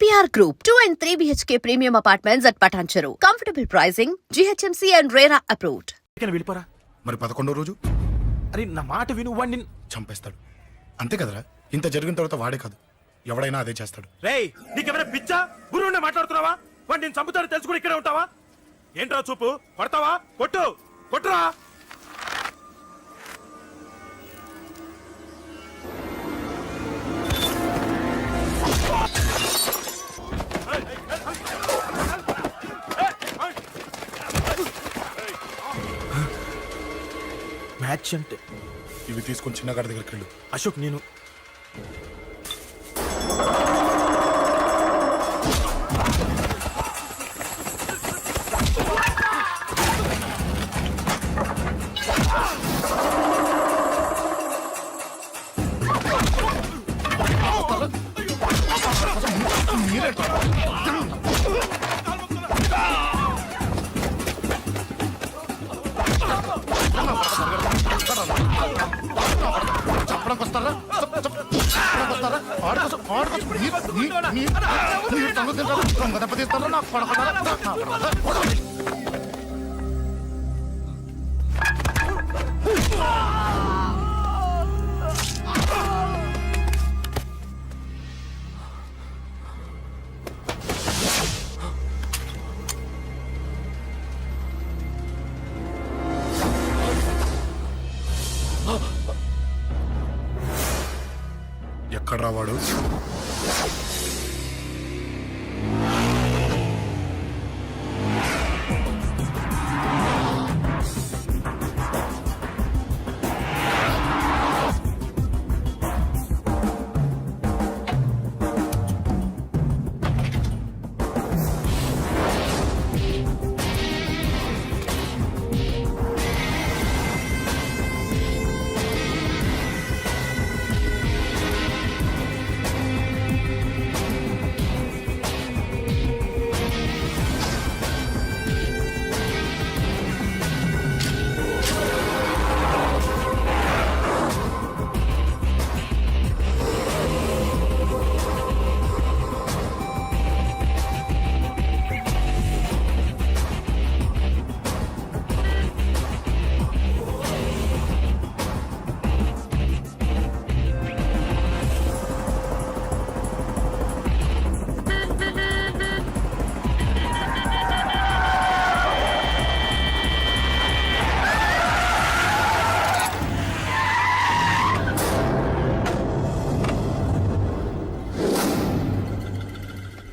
EPR Group, 2 and 3 BHK premium apartments at Patancheru. Comfortable pricing, GHMC and RERA approved. వెళ్ళిపోరా మరి 11వ రోజు అరే నా మాట విను వాడిని చంపేస్తాడు. అంతే కదరా? ఇంత జరిగిన తర్వాత వాడే కాదు, ఎవడైనా అదే చేస్తాడు. రేయ్ నీకేమైనా పిచ్చా? గురువునే మాట్లాడుతున్నావా? వాడు నేను చంపుతాను తెలుసుకుని ఇక్కడే ఉంటావా? ఏంట్రా చూపు? కొడతావా? కొట్టు కొట్టురా. మ్యాచ్ అంటే ఇవి తీసుకొని చిన్నగాడి దగ్గరికి వెళ్ళు. అశోక్ నేను చెప్పడానికి వస్తారా? ఎక్కడ్రా వాడు?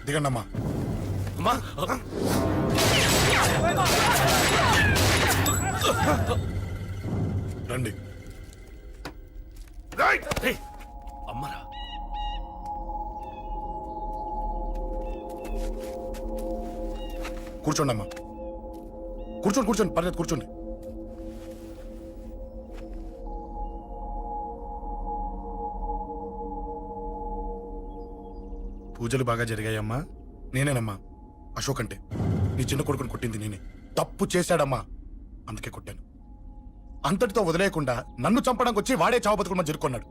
దిగండమ్మా. రండి. అమ్మరా కూర్చోండి అమ్మా. కూర్చోండి కూర్చోండి, పర్లేదు కూర్చోండి. పూజలు బాగా జరిగాయమ్మా? నేనేనమ్మా అశోక్ అంటే. నీ చిన్న కొడుకుని కొట్టింది నేనే. తప్పు చేశాడమ్మా, అందుకే కొట్టాను. అంతటితో వదిలేయకుండా నన్ను చంపడానికి వచ్చి వాడే చావు బతుకుని జరుపుకున్నాడు.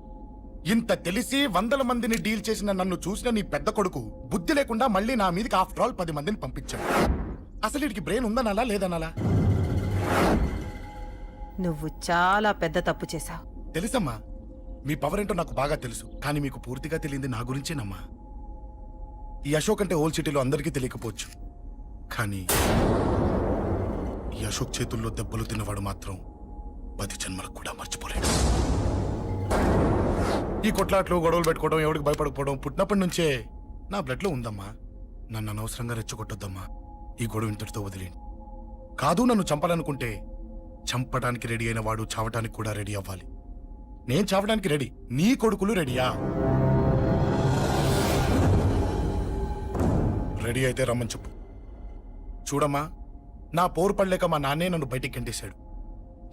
ఇంత తెలిసి 100 మందిని డీల్ చేసిన నన్ను చూసిన నీ పెద్ద కొడుకు బుద్ధి లేకుండా మళ్ళీ నా మీదకి ఆఫ్టర్ ఆల్ 10 మందిని పంపించాడు. అసలు వీడికి బ్రెయిన్ ఉందనాలా లేదనాలా? నువ్వు చాలా పెద్ద తప్పు చేశావు. తెలుసమ్మా, మీ పవర్ ఏంటో నాకు బాగా తెలుసు. కానీ మీకు పూర్తిగా తెలియంది నా గురించేనమ్మా. ఈ అశోక్ అంటే ఓల్డ్ సిటీలో అందరికీ తెలియకపోవచ్చు, కానీ ఈ అశోక్ చేతుల్లో దెబ్బలు తిన్నవాడు మాత్రం 10 జన్మలకు కూడా మర్చిపోలేడు. ఈ కొట్లాట్లు గొడవలు పెట్టుకోవడం, ఎవరికి భయపడకపోవడం పుట్టినప్పటి నుంచే నా బ్లడ్ లో ఉందమ్మా. నన్ను అనవసరంగా రెచ్చగొట్టొద్దమ్మా. ఈ గొడవ ఇంతటితో వదిలేండి. కాదు, నన్ను చంపాలనుకుంటే చంపడానికి రెడీ అయిన వాడు చావటానికి కూడా రెడీ అవ్వాలి. నేను చావడానికి రెడీ, నీ కొడుకులు రెడీయా? రెడీ అయితే రమ్మని చెప్పు. చూడమ్మా, నా పోరు పడలేక మా నాన్నే నన్ను బయటికి గెంటేశాడు.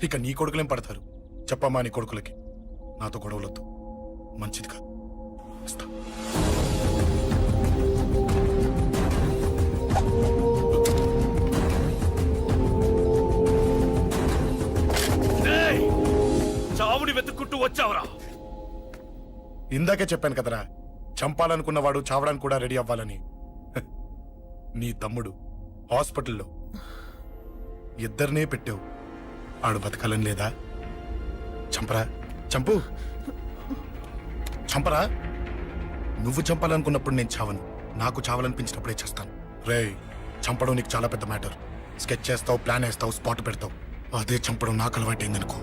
ఇక నీ కొడుకులేం పడతారు? చెప్పమ్మా నీ కొడుకులకి నాతో గొడవలొద్దు, మంచిది కాదు. వస్తా. చావుని వెతుక్కుంటూ వచ్చావురా? ఇందాకే చెప్పాను కదరా, చంపాలనుకున్నవాడు చావడానికి కూడా రెడీ అవ్వాలని హ, నీ తమ్ముడు హాస్పిటల్లో ఇద్దరినే పెట్టావు. ఆడు బతకాలని లేదా? చంపరా, చంపు, చంపరా. నువ్వు చంపాలనుకున్నప్పుడు నేను చావను, నాకు చావాలనిపించినప్పుడే చేస్తాను. రేయ్, చంపడం నీకు చాలా పెద్ద మ్యాటర్. స్కెచ్ చేస్తావు, ప్లాన్ వేస్తావు, స్పాట్ పెడతావు. అదే చంపడం నాకు అలవాటైందనుకో,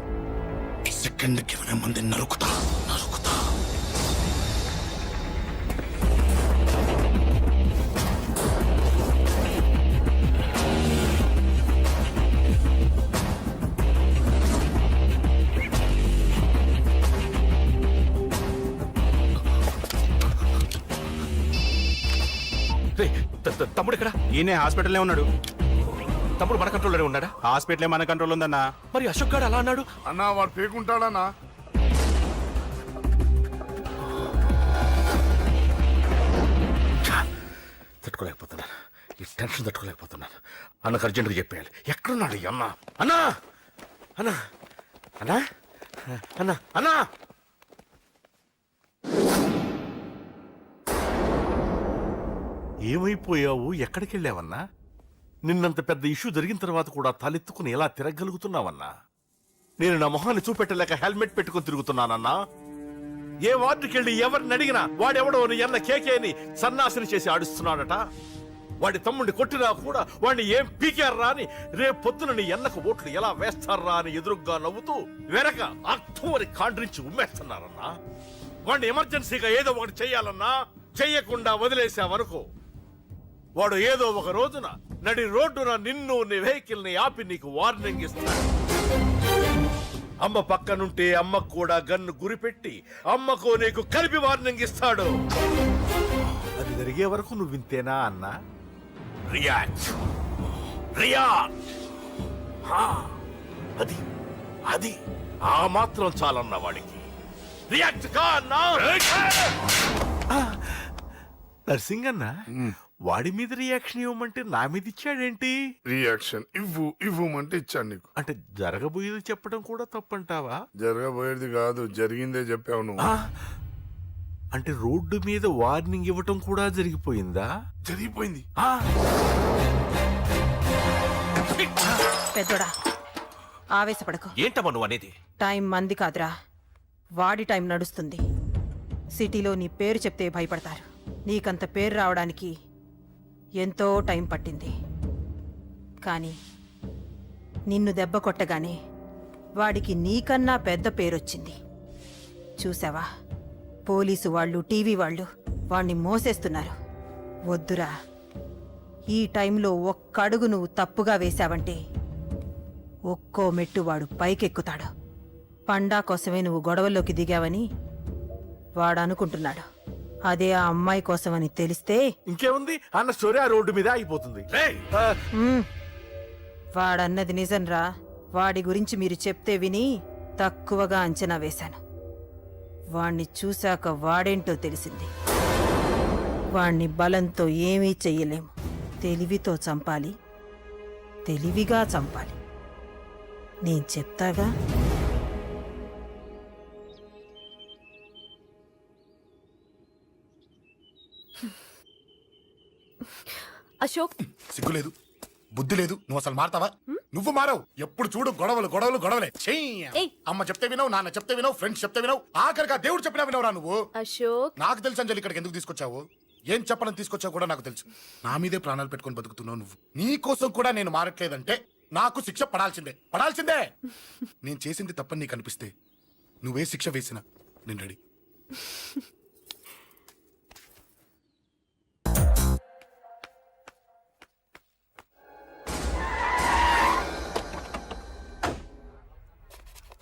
సెకండ్కి 20 మంది నరుకుతా. తమ్ముడు ఇక్కడ? ఈయనే హాస్పిటల్లో ఉన్నాడు. తమ్ముడు మన కంట్రోల్లోనే ఉన్నాడా? హాస్పిటలే మన కంట్రోల్ ఉందన్నా. మరి అశోక్ గారు అలా అన్నాడు. అన్నా వాడు పేకుంటాడన్నా. తట్టుకోలేకపోతున్నాను, ఈ టెన్షన్ తట్టుకోలేకపోతున్నాను. అన్నకు అర్జెంటుగా చెప్పేయాలి. ఎక్కడున్నాడు ఈ అన్న? అన్నా, అన్నా, అన్నా, అన్నా, అన్నా. ఏమైపోయావు? ఎక్కడికి వెళ్ళావన్నా? నిన్నంత పెద్ద ఇష్యూ జరిగిన తర్వాత కూడా తలెత్తుకుని ఎలా తిరగలుగుతున్నావన్నా? నేను నా మొహాన్ని చూపెట్టలేక హెల్మెట్ పెట్టుకుని తిరుగుతున్నానన్నా. ఏ వార్డుకి వెళ్ళి ఎవరిని అడిగినా వాడెవడో నీ అన్న కేకేని సన్నాసిని చేసి ఆడిస్తున్నాడట. వాడి తమ్ముడిని కొట్టినా కూడా వాడిని ఏం పీకారా అని రేపు పొద్దున నీ అన్నకు ఓట్లు ఎలా వేస్తారా అని ఎదురుగ్గా నవ్వుతూ వెనక అర్థమని కాండ్రించి ఉమ్మేస్తున్నారన్నా. వాడిని ఎమర్జెన్సీగా ఏదో ఒకటి చెయ్యాలన్నా. చెయ్యకుండా వదిలేసావనుకో, వాడు ఏదో ఒక రోజున నడి రోడ్డున నిన్ను నీ వెహికల్ ని ఆపి నీకు వార్నింగ్ ఇస్తాడు. అమ్మ పక్కనుంటే అమ్మకు కూడా గన్ను గురిపెట్టి అమ్మకు నీకు కలిపి వార్నింగ్ ఇస్తాడు. అది జరిగే వరకు నువ్వు వింతేనా అన్నా? React, react. అది అది ఆ మాత్రం చాలన్న వాడికి. రియాక్ట్ కా అన్నా. నర్సింగ్ అన్న, వాడి మీద రియాక్షన్ ఇవ్వమంటే నా మీద ఇచ్చాడేంటి? రియాక్షన్ ఇవ్వమంటే ఇచ్చాను నీకు. అంటే జరగబోయేది చెప్పడం కూడా తప్పంటావా? జరగబోయేది కాదు, జరిగిందే చెప్పావు నువ్వు. అంటే రోడ్డు మీద వార్నింగ్ ఇవ్వటం కూడా జరిగిపోయిందా? జరిగిపోయింది. పెద్దోడా, ఆవేశపడకు. ఏంటమ్మా నువ్వు అనేది? టైం మంది కాదురా, వాడి టైం నడుస్తుంది. సిటీలో నీ పేరు చెప్తే భయపడతారు. నీకంత పేరు రావడానికి ఎంతో టైం పట్టింది. కానీ నిన్ను దెబ్బ కొట్టగానే వాడికి నీకన్నా పెద్ద పేరొచ్చింది. చూసావా, పోలీసు వాళ్ళు, టీవీ వాళ్ళు వాణ్ణి మోసేస్తున్నారు. వద్దురా, ఈ టైంలో ఒక్కడుగు నువ్వు తప్పుగా వేశావంటే ఒక్కో మెట్టు వాడు పైకెక్కుతాడు. పండా కోసమే నువ్వు గొడవల్లోకి దిగావని వాడు అనుకుంటున్నాడు. అదే ఆ అమ్మాయి కోసమని తెలిస్తే ఇంకేముంది అన్న స్టోరీ ఆ రోడ్డు మీద అయిపోతుంది. వాడన్నది నిజంరా. వాడి గురించి మీరు చెప్తే విని తక్కువగా అంచనా వేశాను. వాణ్ణి చూశాక వాడేంటో తెలిసింది. వాణ్ణి బలంతో ఏమీ చెయ్యలేము. తెలివితో చంపాలి, తెలివిగా చంపాలి. నేను చెప్తాగా. అశోక్, సిగ్గులేదు, బుద్ధి లేదు. నువ్వు అసలు మారతావా? నువ్వు మారవు. ఎప్పుడు చూడు గొడవలు గొడవలు గొడవలే. ఏయ్. అమ్మ చెప్తే వినవు, నాన్న చెప్తే వినవు, ఫ్రెండ్స్ చెప్తే వినవు, ఆఖరిగా దేవుడు చెప్పినా వినవురా నువ్వు. అశోక్, నాకు తెలుసు అంజలి ఇక్కడికి ఎందుకు తీసుకొచ్చావు, ఏం చెప్పాలని తీసుకొచ్చావు కూడా నాకు తెలుసు. నా మీదే ప్రాణాలు పెట్టుకొని బతుకుతున్నావు నువ్వు. నీ కోసం కూడా నేను మారట్లేదంటే నాకు శిక్ష పడాల్సిందే, పడాల్సిందే. నేను చేసింది తప్పని నీకు అనిపిస్తే నువ్వే శిక్ష వేసినా నేను ready.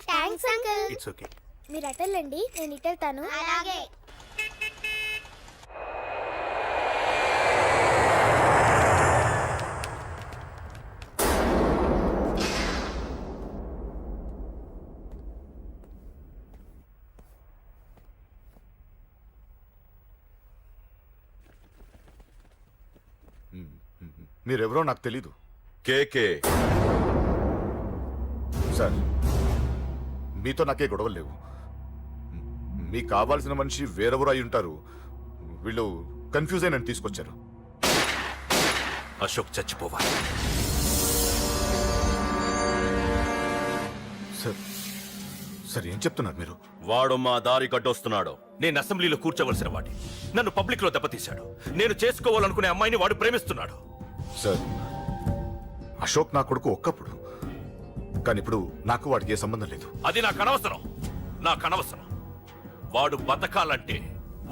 Thanks uncle. It's okay. మీరు అటెళ్ళండి, నేను ఇటెళ్తాను. అలాగే. మీరెవరో నాకు తెలీదు. కేకే సార్, మీతో నాకే గొడవలు లేవు. మీకు కావాల్సిన మనిషి వేరెవరో అయి ఉంటారు. వీళ్ళు కన్ఫ్యూజ్ అయిన తీసుకొచ్చారు. అశోక్ చచ్చిపోవాలి. సార్ సార్ ఏం చెప్తున్నారు మీరు? వాడు మా దారి గడ్డొస్తున్నాడు. నేను అసెంబ్లీలో కూర్చోవలసిన వాడి నన్ను పబ్లిక్ లో దెబ్బతీశాడు. నేను చేసుకోవాలనుకునే అమ్మాయిని వాడు ప్రేమిస్తున్నాడు. సార్ అశోక్ నా కొడుకు ఒక్కప్పుడు, కానీ ఇప్పుడు నాకు వాడికి ఏ సంబంధం లేదు. అది నాకు అనవసరం. వాడు బతకాలంటే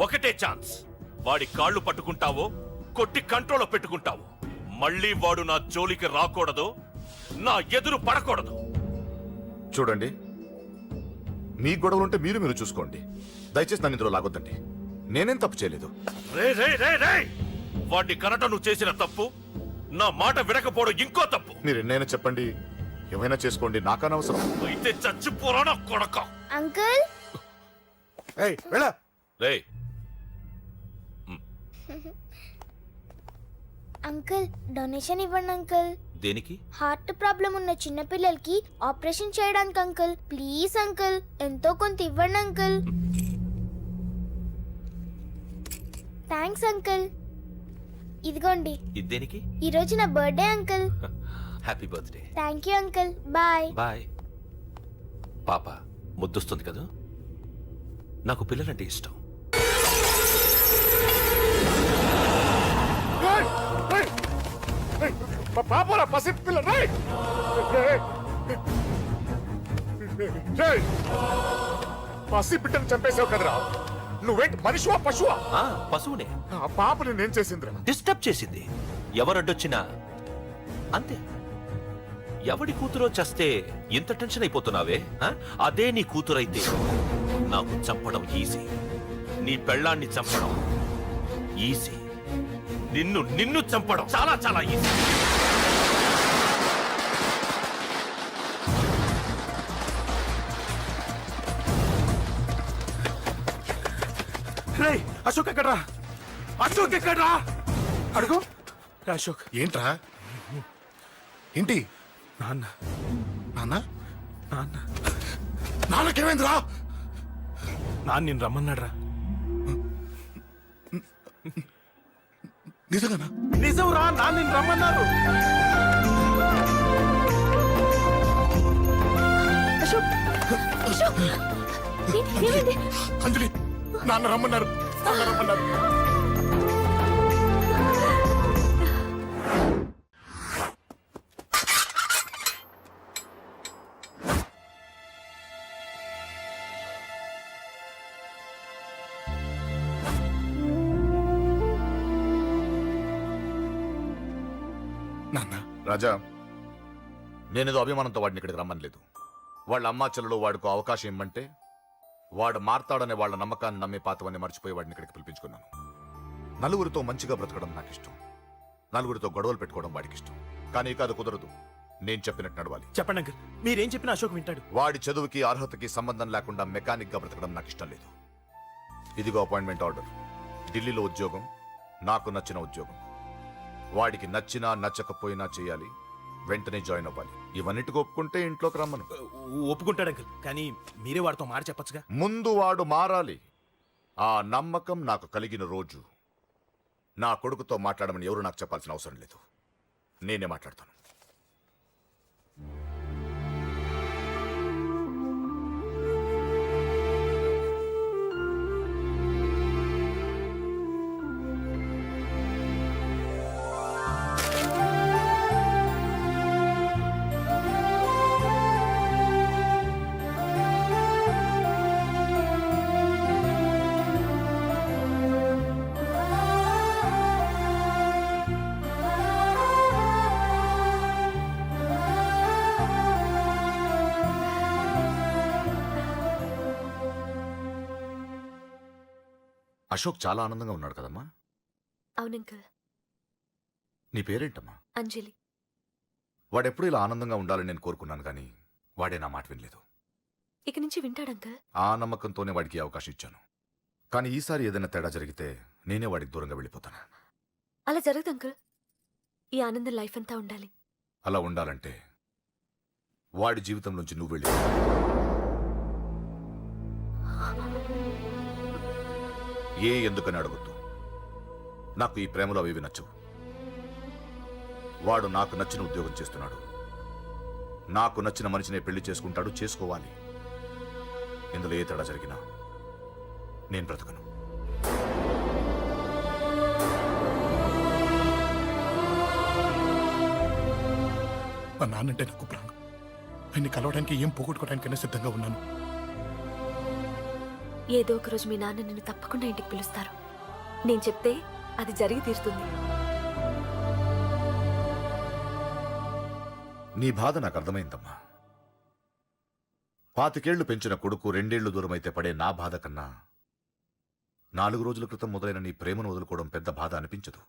ఒకటే ఛాన్స్. వాడి కాళ్ళు పట్టుకుంటావో కొట్టి కంట్రోల్లో పెట్టుకుంటావు. మళ్ళీ వాడు నా జోలికి రాకూడదు, నా ఎదురు పడకూడదు. చూడండి, మీ గొడవలుంటే మీరు చూసుకోండి. దయచేసి నన్ను ఇందులో లాగొద్దండి. నేనేం తప్పు చేయలేదు. రే వాడిని కనటం నువ్వు చేసిన తప్పు, నా మాట వినకపోవడం ఇంకో తప్పు. మీరు ఎన్నైనా చెప్పండి, ఏమైనా చేసుకోండి, నాకు అనవసరం. అయితే చచ్చిపోరా నా కొడక. అంకుల్ ఏయ్ వెళ్ళ. రే అంకుల్ డొనేషన్ ఇవ్వండి అంకుల్. దేనికి? హార్ట్ ప్రాబ్లం ఉన్న చిన్న పిల్లలకి ఆపరేషన్ చేయడానికి అంకుల్. ప్లీజ్ అంకుల్, ఎంతో కొంత ఇవ్వండి అంకుల్. Thanks uncle. ఇదిగోండి, ఇది దేనికి? ఈ రోజు నా birthday uncle. Happy birthday. Thank you uncle. Bye. Bye. పాప ముద్దొస్తుంది కదా, నాకు పిల్లలంటే ఇష్టం. పాపరా పసి పిల్ల. పసి బిడ్డను చంపేసావు కదరా. నువ్వేంటి మనిషివా పశువా? పశువునే. ఆ పాపని నేను చేసిందిరా. డిస్టర్బ్ చేసింది. ఎవరడ్డొచ్చినా అంతే. ఎవడి కూతురో చస్తే ఇంత టెన్షన్ అయిపోతున్నావే? అదే నీ కూతురైతే నాకు చంపడం ఈజీ. నీ పెళ్ళాన్ని చంపడం ఈజీ. నిన్ను చంపడం చాలా చాలా ఈజీ. అశోక్ ఎక్కడ్రా? అశోక్ ఎక్కడ్రా? అడుగు. అశోక్ ఏంట్రా? ఏంటి? నాన్న నాన్న నాన్న నాన్నకేమైందిరా? నాన్న నేను రమ్మన్నాడ్రా. నిజంగానా? నిజం రా, నాన్న నేను రమ్మన్నారు. అంజలి, నాన్న రమ్మన్నారు. నాన్న. రాజా, నేనేదో అభిమానంతో వాడిని ఇక్కడికి రమ్మనలేదు. వాళ్ళ అమ్మా చెల్లెలు వాడికి అవకాశం ఇమ్మంటే వాడు మారతాడనే వాళ్ళ నమ్మకాన్ని నమ్మి పాతవన్నీ మర్చిపోయి వాడిని ఇక్కడికి పిలిపించుకున్నాను. నలుగురితో మంచిగా బ్రతకడం నాకు ఇష్టం, నలుగురితో గొడవలు పెట్టుకోవడం వాడికి ఇష్టం. కానీ ఇక అది కుదరదు. నేను చెప్పినట్టు నడవాలి. చెప్పండి అంకుల్, మీరేం చెప్పినా అశోక్ వింటాడు. వాడి చదువుకి అర్హతకి సంబంధం లేకుండా మెకానిక్ గా బ్రతకడం నాకు ఇష్టం లేదు. ఇదిగో అపాయింట్మెంట్ ఆర్డర్. ఢిల్లీలో ఉద్యోగం, నాకు నచ్చిన ఉద్యోగం. వాడికి నచ్చినా నచ్చకపోయినా చేయాలి, వెంటనే జాయిన్ అవ్వాలి. ఇవన్నిటికి ఒప్పుకుంటే ఇంట్లోకి రమ్మను. ఒప్పుకుంటాడు అంకుల్, కానీ మీరే వాడితో మాట చెప్పచ్చుగా. ముందు వాడు మారాలి. ఆ నమ్మకం నాకు కలిగిన రోజు నా కొడుకుతో మాట్లాడమని ఎవరు నాకు చెప్పాల్సిన అవసరం లేదు. నేనే మాట్లాడతాను. అశోక్ చాలా ఆనందంగా ఉన్నాడు కదమ్మా. అవునంకల్. నీ పేరేంటమ్మా? అంజలి. వాడెప్పుడు ఇలా ఆనందంగా ఉండాలని నేను కోరుకున్నాను, కానీ వాడే నా మాట వినలేదు. ఇక నుంచి వింటాడంకల్. ఆ నమ్మకంతోనే వాడికి అవకాశం ఇచ్చాను. కానీ ఈసారి ఏదైనా తేడా జరిగితే నేనే వాడికి దూరంగా వెళ్ళిపోతాను. అలా జరగదు అంకల్. ఈ ఆనందం లైఫ్ అంతా ఉండాలి. అలా ఉండాలంటే వాడి జీవితం నుంచి నువ్వు వెళ్ళి ఎందుకని అడగొద్దు. నాకు ఈ ప్రేమలో అవి నచ్చవు. వాడు నాకు నచ్చిన ఉద్యోగం చేస్తున్నాడు. నాకు నచ్చిన మనిషినే పెళ్లి చేసుకుంటాడు, చేసుకోవాలి. ఇందులో ఏ తేడా జరిగినా నేను బ్రతకను. మా నాన్నంటే నాకు ప్రాణం. ఆయన్ని కలవడానికి ఏం పోగొట్టుకోవడానికైనా సిద్ధంగా ఉన్నాను. ఏదో ఒక రోజు మీ నాన్న నిన్ను తప్పకుండా ఇంటికి పిలుస్తారు. నేను చెప్తే అది జరిగి తీరుతుంది. నీ బాధ నాకు అర్థమైందమ్మా. 25 ఏళ్లు పెంచిన కొడుకు 2 ఏళ్లు దూరమైతే పడే నా బాధ కన్నా 4 రోజుల క్రితం మొదలైన నీ ప్రేమను వదులుకోవడం పెద్ద బాధ అనిపించదు.